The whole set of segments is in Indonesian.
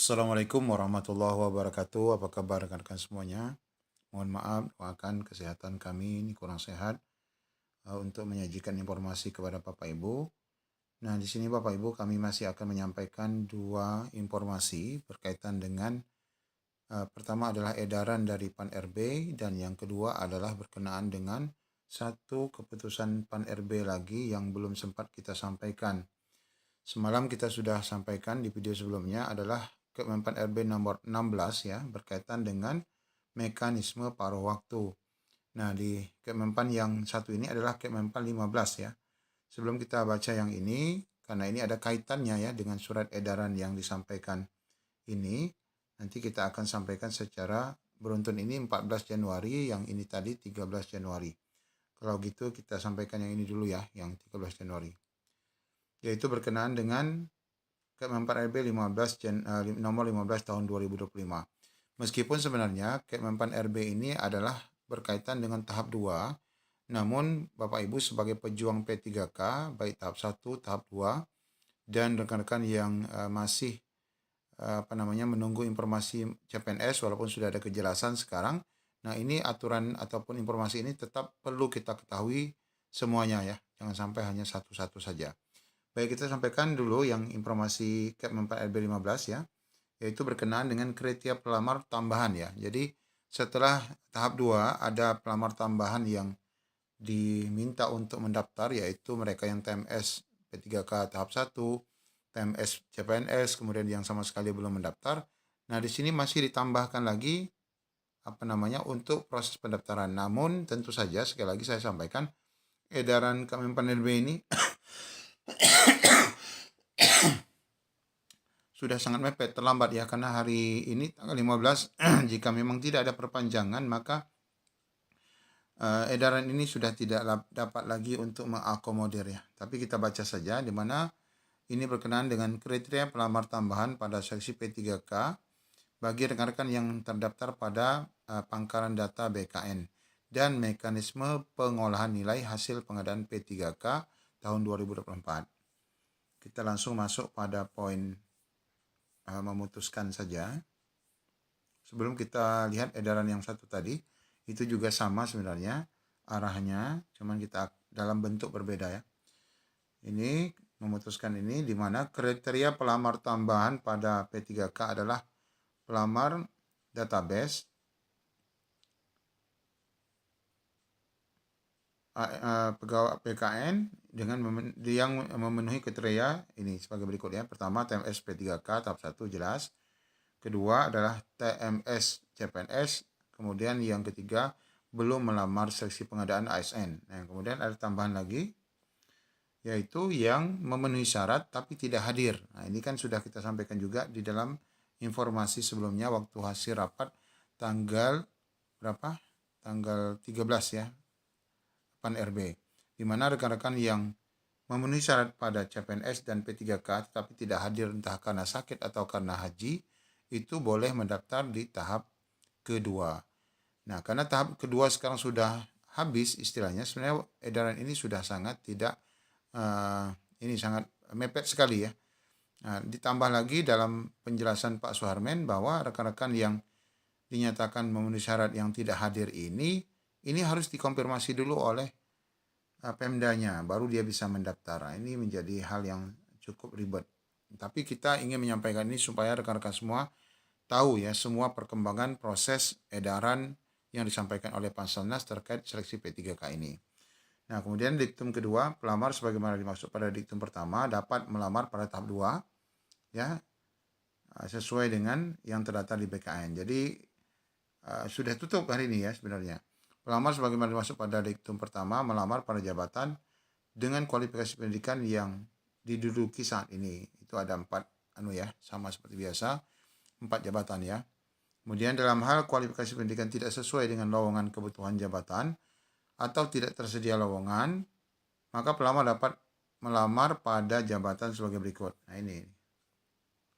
Assalamualaikum warahmatullahi wabarakatuh. Apa kabar rekan-rekan semuanya? Mohon maaf, doakan kesehatan kami ini kurang sehat untuk menyajikan informasi kepada Bapak Ibu. Nah, di sini Bapak Ibu kami masih akan menyampaikan dua informasi berkaitan dengan pertama adalah edaran dari PAN RB dan yang kedua adalah berkenaan dengan satu keputusan PAN RB lagi yang belum sempat kita sampaikan. Semalam kita sudah sampaikan di video sebelumnya adalah Kemenpan RB nomor 16 ya, berkaitan dengan mekanisme paruh waktu. Nah, di Kemenpan yang satu ini adalah Kemenpan 15 ya. Sebelum kita baca yang ini, karena ini ada kaitannya ya dengan surat edaran yang disampaikan ini, nanti kita akan sampaikan secara beruntun. Ini 14 Januari, yang ini tadi 13 Januari. Kalau gitu kita sampaikan yang ini dulu ya, yang 13 Januari. Yaitu berkenaan dengan Kemenpan RB nomor 15 tahun 2025. Meskipun sebenarnya Kemenpan RB ini adalah berkaitan dengan tahap 2, namun Bapak Ibu sebagai pejuang P3K, baik tahap 1, tahap 2, dan rekan-rekan yang masih menunggu informasi CPNS walaupun sudah ada kejelasan sekarang. Nah, ini aturan ataupun informasi ini tetap perlu kita ketahui semuanya ya. Jangan sampai hanya satu-satu saja. Baik, kita sampaikan dulu yang informasi Kemenpan RB 15 ya, yaitu berkenaan dengan kriteria pelamar tambahan ya. Jadi setelah tahap 2 ada pelamar tambahan yang diminta untuk mendaftar, yaitu mereka yang TMS P3K tahap 1, TMS CPNS, kemudian yang sama sekali belum mendaftar. Nah, di sini masih ditambahkan lagi untuk proses pendaftaran. Namun tentu saja sekali lagi saya sampaikan edaran Kemenpan RB ini sudah sangat mepet, terlambat ya, karena hari ini tanggal 15 jika memang tidak ada perpanjangan maka edaran ini sudah tidak dapat lagi untuk mengakomodir ya. Tapi kita baca saja di mana ini berkenaan dengan kriteria pelamar tambahan pada seksi P3K bagi rekan-rekan yang terdaftar pada pangkalan data BKN dan mekanisme pengolahan nilai hasil pengadaan P3K tahun 2024. Kita langsung masuk pada poin memutuskan saja. Sebelum kita lihat edaran yang satu tadi, itu juga sama sebenarnya arahnya, cuman kita dalam bentuk berbeda ya. Ini memutuskan ini di mana kriteria pelamar tambahan pada P3K adalah pelamar database, pegawai PKN yang memenuhi kriteria ini sebagai berikut ya. Pertama, TMS P3K tahap 1 jelas. Kedua adalah TMS CPNS. Kemudian yang ketiga, belum melamar seleksi pengadaan ASN. Nah, kemudian ada tambahan lagi, yaitu yang memenuhi syarat tapi tidak hadir. Nah, ini kan sudah kita sampaikan juga di dalam informasi sebelumnya waktu hasil rapat tanggal berapa? Tanggal 13 ya, PAN RB. Di mana rekan-rekan yang memenuhi syarat pada CPNS dan P3K tetapi tidak hadir entah karena sakit atau karena haji, itu boleh mendaftar di tahap kedua. Nah, karena tahap kedua sekarang sudah habis istilahnya, sebenarnya edaran ini sudah sangat tidak ini sangat mepet sekali ya. Nah, ditambah lagi dalam penjelasan Pak Suharmen bahwa rekan-rekan yang dinyatakan memenuhi syarat yang tidak hadir ini harus dikonfirmasi dulu oleh Pemdanya, baru dia bisa mendaftar. Nah, ini menjadi hal yang cukup ribet. Tapi kita ingin menyampaikan ini supaya rekan-rekan semua tahu ya semua perkembangan proses edaran yang disampaikan oleh Panselnas terkait seleksi P3K ini. Nah, kemudian diktum kedua, pelamar sebagaimana dimaksud pada diktum pertama dapat melamar pada tahap 2 ya sesuai dengan yang terdaftar di BKN. Jadi sudah tutup hari ini ya sebenarnya. Pelamar sebagaimana dimaksud pada diktum pertama melamar pada jabatan dengan kualifikasi pendidikan yang diduduki saat ini. Itu ada 4 sama seperti biasa, 4 jabatan ya. Kemudian dalam hal kualifikasi pendidikan tidak sesuai dengan lowongan kebutuhan jabatan atau tidak tersedia lowongan, maka pelamar dapat melamar pada jabatan sebagai berikut. Nah, ini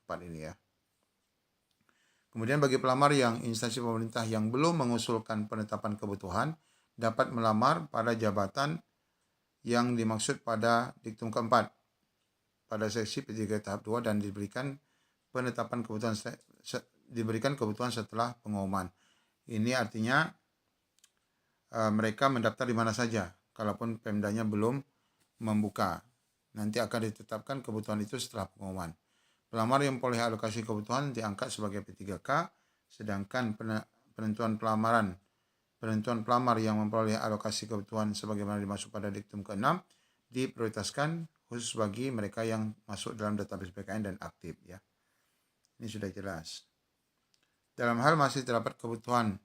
4 ini ya. Kemudian bagi pelamar yang instansi pemerintah yang belum mengusulkan penetapan kebutuhan dapat melamar pada jabatan yang dimaksud pada diktum keempat pada seksi P3 tahap 2 dan diberikan penetapan kebutuhan diberikan kebutuhan setelah pengumuman. Ini artinya mereka mendaftar di mana saja, kalaupun Pemdanya belum membuka. Nanti akan ditetapkan kebutuhan itu setelah pengumuman. Pelamar yang memperoleh alokasi kebutuhan diangkat sebagai P3K, sedangkan penentuan pelamar yang memperoleh alokasi kebutuhan sebagaimana dimaksud pada diktum ke-6 diprioritaskan khusus bagi mereka yang masuk dalam database PKN dan aktif ya. Ini sudah jelas. Dalam hal masih terdapat kebutuhan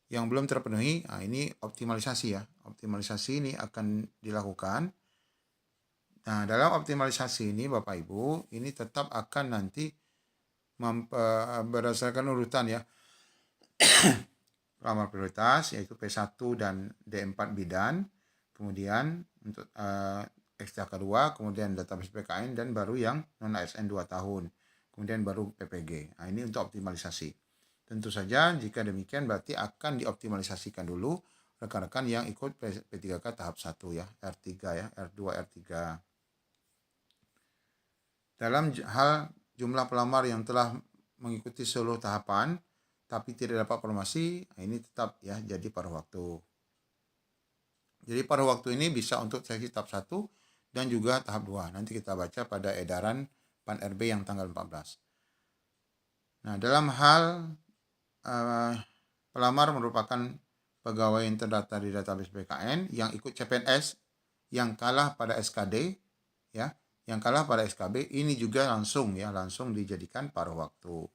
yang belum terpenuhi, ini optimalisasi ya. Optimalisasi ini akan dilakukan. Nah, dalam optimalisasi ini Bapak Ibu, ini tetap akan nanti berdasarkan urutan ya. Pelamar prioritas yaitu P1 dan D4 bidan, kemudian untuk STK2, kemudian database PKN, dan baru yang non ASN 2 tahun, kemudian baru PPG. Nah, ini untuk optimalisasi. Tentu saja jika demikian berarti akan dioptimalisasikan dulu rekan-rekan yang ikut P3K tahap 1 ya, R3 ya, R2, R3. Dalam hal jumlah pelamar yang telah mengikuti seluruh tahapan tapi tidak dapat formasi, ini tetap ya jadi paruh waktu. Jadi paruh waktu ini bisa untuk seleksi tahap 1 dan juga tahap 2. Nanti kita baca pada edaran PAN RB yang tanggal 14. Nah, dalam hal pelamar merupakan pegawai yang terdaftar di database BKN yang ikut CPNS yang kalah pada SKD ya, yang kalah pada SKB, ini juga langsung dijadikan paruh waktu.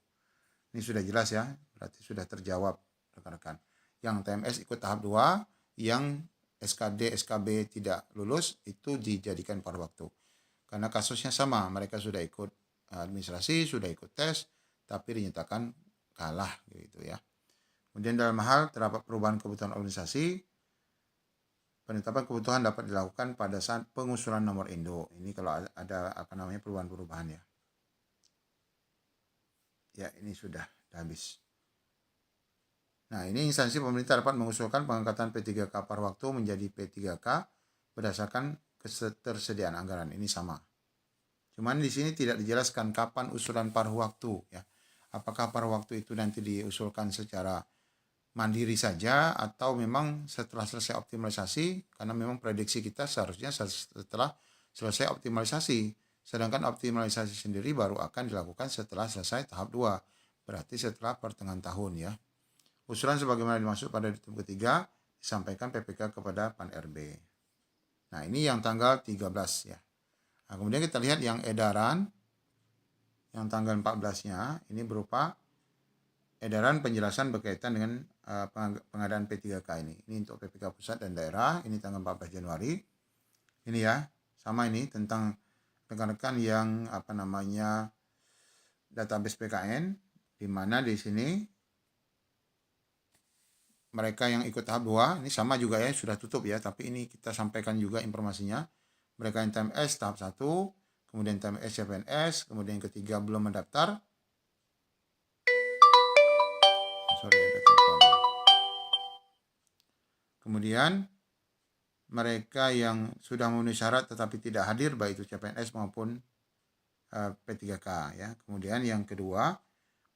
Ini sudah jelas ya, berarti sudah terjawab rekan-rekan. Yang TMS ikut tahap 2, yang SKD, SKB tidak lulus, itu dijadikan paruh waktu. Karena kasusnya sama, mereka sudah ikut administrasi, sudah ikut tes, tapi dinyatakan kalah gitu ya. Kemudian dalam hal terdapat perubahan kebutuhan organisasi, penetapan kebutuhan dapat dilakukan pada saat pengusulan nomor induk. Ini kalau ada perubahan-perubahan ya. Ya, ini sudah habis. Nah, ini instansi pemerintah dapat mengusulkan pengangkatan P3K paruh waktu menjadi P3K berdasarkan ketersediaan anggaran. Ini sama. Cuman di sini tidak dijelaskan kapan usulan paruh waktu ya. Apakah paruh waktu itu nanti diusulkan secara mandiri saja atau memang setelah selesai optimalisasi, karena memang prediksi kita seharusnya setelah selesai optimalisasi. Sedangkan optimalisasi sendiri baru akan dilakukan setelah selesai tahap 2. Berarti setelah pertengahan tahun ya. Usulan sebagaimana dimaksud pada diktum ketiga disampaikan PPK kepada PAN RB. Nah, ini yang tanggal 13 ya. Nah, kemudian kita lihat yang edaran yang tanggal 14-nya ini berupa edaran penjelasan berkaitan dengan pengadaan P3K ini. Ini untuk PPK pusat dan daerah, ini tanggal 14 Januari. Ini ya, sama ini tentang rekan-rekan yang database PKN, di mana di sini mereka yang ikut tahap 2, ini sama juga ya, sudah tutup ya, tapi ini kita sampaikan juga informasinya. Mereka yang TMS tahap 1, kemudian TMS CPNS, kemudian yang ketiga belum mendaftar. Sorry, ada telepon. Kemudian mereka yang sudah memenuhi syarat tetapi tidak hadir, baik itu CPNS maupun P3K ya. Kemudian yang kedua,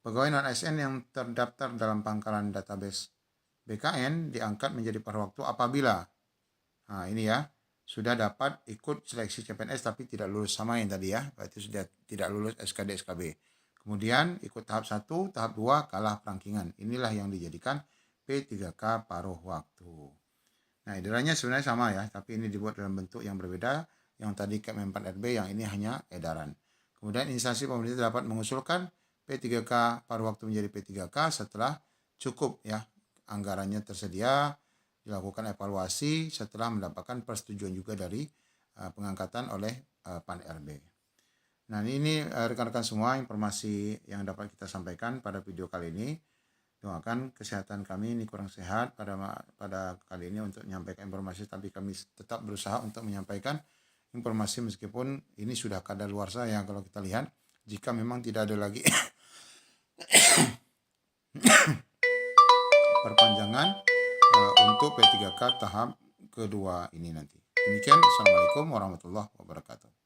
pegawai non-ASN yang terdaftar dalam pangkalan database BKN diangkat menjadi paruh waktu apabila ini ya, sudah dapat ikut seleksi CPNS tapi tidak lulus, sama yang tadi ya, berarti sudah tidak lulus SKD SKB. Kemudian ikut tahap 1, tahap 2 kalah perangkingan. Inilah yang dijadikan P3K paruh waktu. Nah, edarannya sebenarnya sama ya, tapi ini dibuat dalam bentuk yang berbeda. Yang tadi Kepmen 4 RB, yang ini hanya edaran. Kemudian instansi pemerintah dapat mengusulkan P3K paruh waktu menjadi P3K setelah cukup ya anggarannya tersedia, dilakukan evaluasi setelah mendapatkan persetujuan juga dari pengangkatan oleh PAN RB. Nah, ini rekan-rekan semua informasi yang dapat kita sampaikan pada video kali ini. Doakan kesehatan kami ini kurang sehat pada kali ini untuk menyampaikan informasi, tapi kami tetap berusaha untuk menyampaikan informasi meskipun ini sudah kadaluarsa ya kalau kita lihat, jika memang tidak ada lagi perpanjangan untuk P3K tahap kedua ini nanti. Demikian, Assalamualaikum warahmatullahi wabarakatuh.